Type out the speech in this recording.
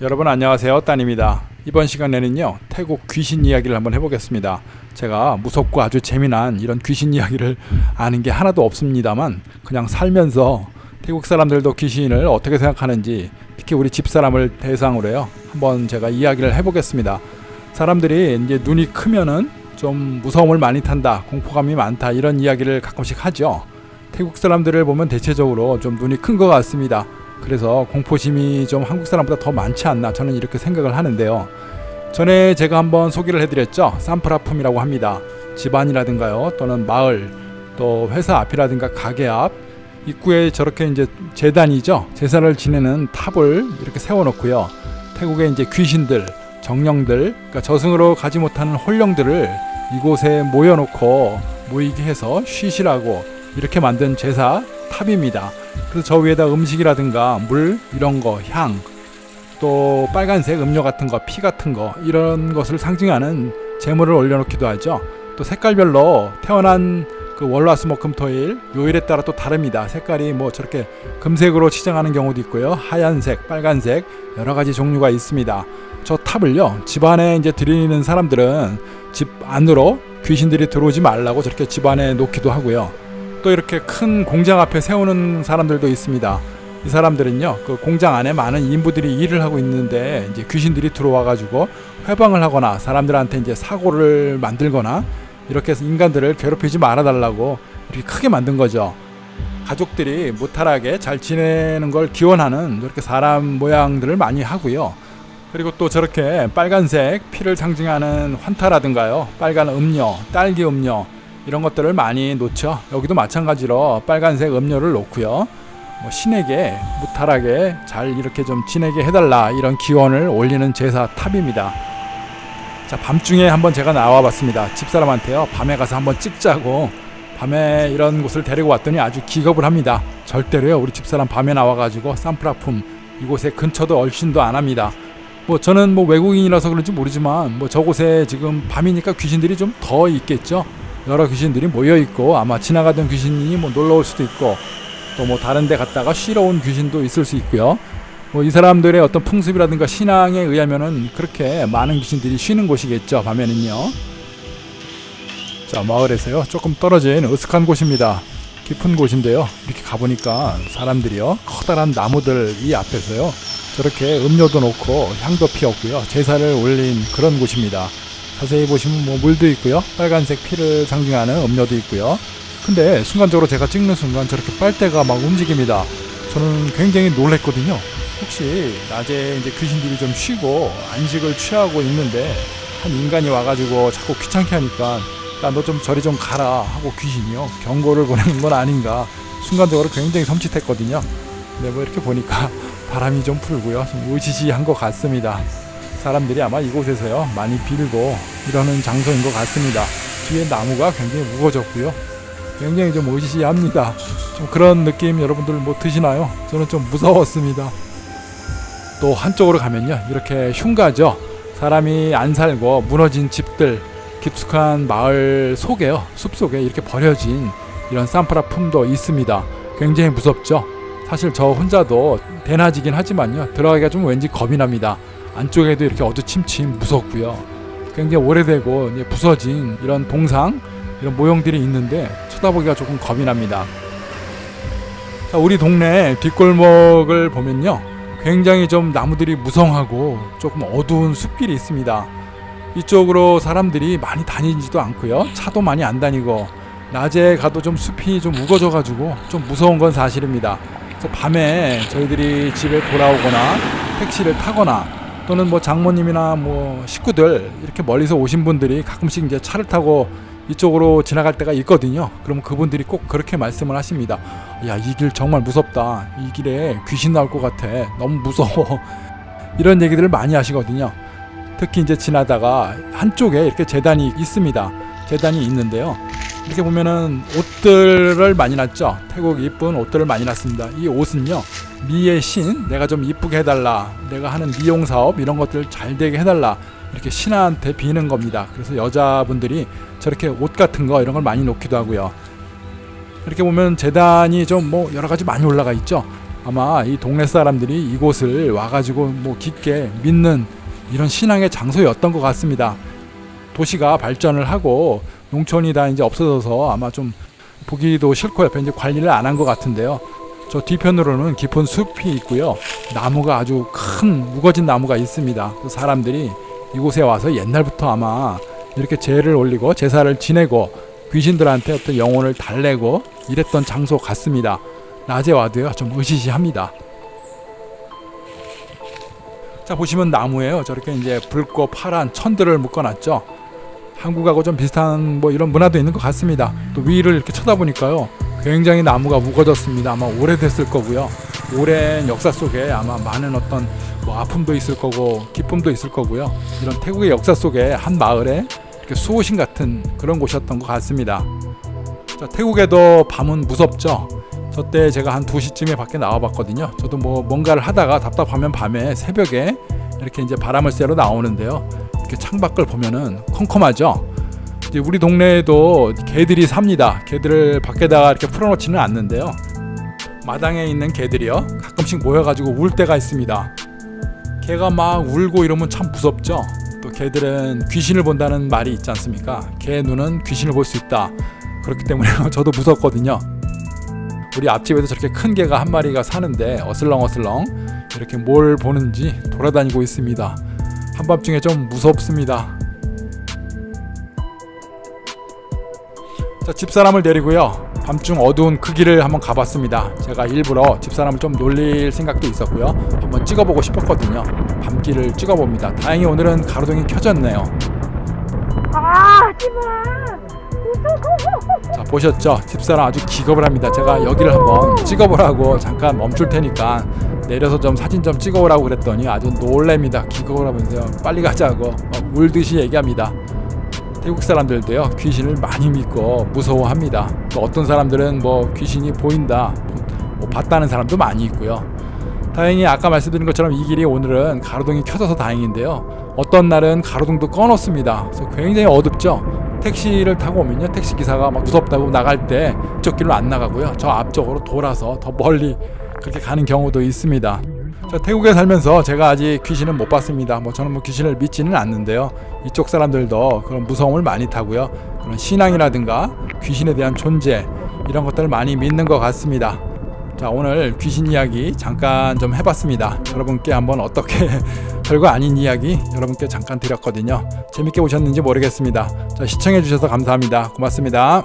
여러분 안녕하세요, 따님입니다. 이번 시간에는요 태국 귀신 이야기를 한번 해보겠습니다. 제가 무섭고 아주 재미난 이런 귀신 이야기를 아는 게 하나도 없습니다만 그냥 살면서 태국 사람들도 귀신을 어떻게 생각하는지 특히 우리 집사람을 대상으로요 한번 제가 이야기를 해보겠습니다. 사람들이 이제 눈이 크면은 좀 무서움을 많이 탄다, 공포감이 많다 이런 이야기를 가끔씩 하죠. 태국 사람들을 보면 대체적으로 좀 눈이 큰 것 같습니다. 그래서 공포심이 좀 한국 사람보다 더 많지 않나 저는 이렇게 생각을 하는데요. 전에 제가 한번 소개를 해드렸죠. 산프라품이라고 합니다. 집안이라든가요 또는 마을 또 회사 앞이라든가 가게 앞 입구에 저렇게 이제 제단이죠. 제사를 지내는 탑을 이렇게 세워놓고요. 태국의 이제 귀신들, 정령들, 그러니까 저승으로 가지 못하는 홀령들을 이곳에 모이게 해서 쉬시라고 이렇게 만든 제사 탑입니다. 그래서 저 위에다 음식이라든가 물 이런 거, 향, 또 빨간색 음료 같은 거, 피 같은 거 이런 것을 상징하는 제물을 올려놓기도 하죠. 또 색깔별로 태어난 그 월화수목금토일 요일에 따라 또 다릅니다. 색깔이 뭐 저렇게 금색으로 치장하는 경우도 있고요, 하얀색, 빨간색 여러 가지 종류가 있습니다. 저 탑을요 집안에 이제 들이는 사람들은 집 안으로 귀신들이 들어오지 말라고 저렇게 집 안에 놓기도 하고요. 또 이렇게 큰 공장 앞에 세우는 사람들도 있습니다. 이 사람들은요 그 공장 안에 많은 인부들이 일을 하고 있는데 이제 귀신들이 들어와 가지고 회방을 하거나 사람들한테 이제 사고를 만들거나 이렇게 해서 인간들을 괴롭히지 말아달라고 이렇게 크게 만든 거죠. 가족들이 무탈하게 잘 지내는 걸 기원하는 이렇게 사람 모양들을 많이 하고요. 그리고 또 저렇게 빨간색 피를 상징하는 환타라든가요, 빨간 음료, 딸기 음료 이런 것들을 많이 놓죠. 여기도 마찬가지로 빨간색 음료를 놓고요. 뭐 신에게 무탈하게 잘 이렇게 좀 지내게 해달라 이런 기원을 올리는 제사 탑입니다. 자, 밤중에 한번 제가 나와봤습니다. 집사람한테요 밤에 가서 한번 찍자고 밤에 이런 곳을 데리고 왔더니 아주 기겁을 합니다. 절대로요 우리 집사람 밤에 나와가지고 산프라품 이곳에 근처도 얼씬도 안 합니다. 뭐 저는 뭐 외국인이라서 그런지 모르지만 뭐 저곳에 지금 밤이니까 귀신들이 좀 더 있겠죠. 여러 귀신들이 모여있고 아마 지나가던 귀신이 뭐 놀러올 수도 있고 또 뭐 다른 데 갔다가 쉬러 온 귀신도 있을 수 있고요. 뭐 이 사람들의 어떤 풍습이라든가 신앙에 의하면은 그렇게 많은 귀신들이 쉬는 곳이겠죠 밤에는요. 자, 마을에서요 조금 떨어진 으슥한 곳입니다. 깊은 곳인데요 이렇게 가보니까 사람들이요 커다란 나무들 이 앞에서요 저렇게 음료도 놓고 향도 피웠고요 제사를 올린 그런 곳입니다. 자세히 보시면 뭐 물도 있고요, 빨간색 피를 상징하는 음료도 있고요. 근데 순간적으로 제가 찍는 순간 저렇게 빨대가 막 움직입니다. 저는 굉장히 놀랬거든요. 혹시 낮에 이제 귀신들이 좀 쉬고 안식을 취하고 있는데 한 인간이 와가지고 자꾸 귀찮게 하니까 야 너 좀 저리 좀 가라 하고 귀신이요 경고를 보내는 건 아닌가 순간적으로 굉장히 섬찟했거든요. 근데 뭐 이렇게 보니까 바람이 좀 불고요 좀 으시시한 것 같습니다. 사람들이 아마 이곳에서요 많이 빌고 이러는 장소인 것 같습니다. 뒤에 나무가 굉장히 무거워졌고요 굉장히 좀 으시시합니다. 좀 그런 느낌 여러분들 뭐 드시나요? 저는 좀 무서웠습니다. 또 한쪽으로 가면요 이렇게 흉가죠. 사람이 안 살고 무너진 집들, 깊숙한 마을 속에요 숲속에 이렇게 버려진 이런 산프라품도 있습니다. 굉장히 무섭죠. 사실 저 혼자도 대낮이긴 하지만요 들어가기가 좀 왠지 겁이 납니다. 안쪽에도 이렇게 어두침침 무섭고요. 굉장히 오래되고 이제 부서진 이런 동상 이런 모형들이 있는데 쳐다보기가 조금 겁이 납니다. 자, 우리 동네 뒷골목을 보면요 굉장히 좀 나무들이 무성하고 조금 어두운 숲길이 있습니다. 이쪽으로 사람들이 많이 다니지도 않고요 차도 많이 안 다니고 낮에 가도 좀 숲이 좀 우거져 가지고 좀 무서운 건 사실입니다. 그래서 밤에 저희들이 집에 돌아오거나 택시를 타거나 또는 뭐 장모님이나 뭐 식구들 이렇게 멀리서 오신 분들이 가끔씩 이제 차를 타고 이쪽으로 지나갈 때가 있거든요. 그러면 그분들이 꼭 그렇게 말씀을 하십니다. 야, 이 길 정말 무섭다. 이 길에 귀신 나올 것 같아. 너무 무서워. 이런 얘기들을 많이 하시거든요. 특히 이제 지나다가 한쪽에 이렇게 제단이 있습니다. 제단이 있는데요. 이렇게 보면은 옷들을 많이 놨죠. 태국 이쁜 옷들을 많이 놨습니다. 이 옷은요 미의 신, 내가 좀 이쁘게 해달라, 내가 하는 미용 사업 이런 것들 잘 되게 해달라 이렇게 신한테 비는 겁니다. 그래서 여자분들이 저렇게 옷 같은 거 이런 걸 많이 놓기도 하고요. 이렇게 보면 제단이 좀 뭐 여러 가지 많이 올라가 있죠. 아마 이 동네 사람들이 이곳을 와가지고 뭐 깊게 믿는 이런 신앙의 장소였던 것 같습니다. 도시가 발전을 하고 농촌이 다 이제 없어져서 아마 좀 보기도 싫고 옆에 이제 관리를 안 한 것 같은데요. 저 뒤편으로는 깊은 숲이 있고요. 나무가 아주 큰 우거진 나무가 있습니다. 사람들이 이곳에 와서 옛날부터 아마 이렇게 제를 올리고 제사를 지내고 귀신들한테 어떤 영혼을 달래고 이랬던 장소 같습니다. 낮에 와도요 좀 으시시합니다. 자, 보시면 나무에요 저렇게 이제 붉고 파란 천들을 묶어놨죠. 한국하고 좀 비슷한 뭐 이런 문화도 있는 것 같습니다. 또 위를 이렇게 쳐다보니까요 굉장히 나무가 우거졌습니다. 아마 오래됐을 거고요. 오랜 역사 속에 아마 많은 어떤 뭐 아픔도 있을 거고 기쁨도 있을 거고요. 이런 태국의 역사 속에 한 마을에 이렇게 수호신 같은 그런 곳이었던 것 같습니다. 자, 태국에도 밤은 무섭죠. 저때 제가 한 2시쯤에 밖에 나와봤거든요. 저도 뭐 뭔가를 하다가 답답하면 밤에 새벽에 이렇게 이제 바람을 쐬러 나오는데요. 이렇게 창밖을 보면은 컴컴하죠. 이제 우리 동네에도 개들이 삽니다. 개들을 밖에다가 이렇게 풀어놓지는 않는데요. 마당에 있는 개들이요 가끔씩 모여가지고 울 때가 있습니다. 개가 막 울고 이러면 참 무섭죠. 또 개들은 귀신을 본다는 말이 있지 않습니까? 개 눈은 귀신을 볼 수 있다. 그렇기 때문에 저도 무섭거든요. 우리 앞집에도 저렇게 큰 개가 한 마리가 사는데 어슬렁어슬렁 이렇게 뭘 보는지 돌아다니고 있습니다. 한밤중에 좀 무섭습니다. 자, 집사람을 데리고요 밤중 어두운 그 길을 한번 가봤습니다. 제가 일부러 집사람을 좀 놀릴 생각도 있었고요. 한번 찍어보고 싶었거든요. 밤길을 찍어봅니다. 다행히 오늘은 가로등이 켜졌네요. 자, 보셨죠? 집사람 아주 기겁을 합니다. 제가 여기를 한번 찍어보라고 잠깐 멈출 테니까 내려서 좀 사진 좀 찍어오라고 그랬더니 아주 놀랍니다. 기겁을 하면서요 빨리 가자고 울듯이 얘기합니다. 태국 사람들도요 귀신을 많이 믿고 무서워합니다. 또 어떤 사람들은 뭐 귀신이 보인다 뭐 봤다는 사람도 많이 있고요. 다행히 아까 말씀드린 것처럼 이 길이 오늘은 가로등이 켜져서 다행인데요. 어떤 날은 가로등도 꺼놓습니다. 그래서 굉장히 어둡죠. 택시를 타고 오면요 택시 기사가 막 무섭다고 나갈 때 이쪽 길로 안 나가고요 저 앞쪽으로 돌아서 더 멀리 그렇게 가는 경우도 있습니다. 자, 태국에 살면서 제가 아직 귀신은 못 봤습니다. 뭐 저는 뭐 귀신을 믿지는 않는데요. 이쪽 사람들도 그런 무서움을 많이 타고요. 그런 신앙이라든가 귀신에 대한 존재 이런 것들을 많이 믿는 것 같습니다. 자, 오늘 귀신 이야기 잠깐 좀 해봤습니다. 여러분께 한번 어떻게 별거 아닌 이야기 여러분께 잠깐 드렸거든요. 재밌게 보셨는지 모르겠습니다. 자, 시청해 주셔서 감사합니다. 고맙습니다.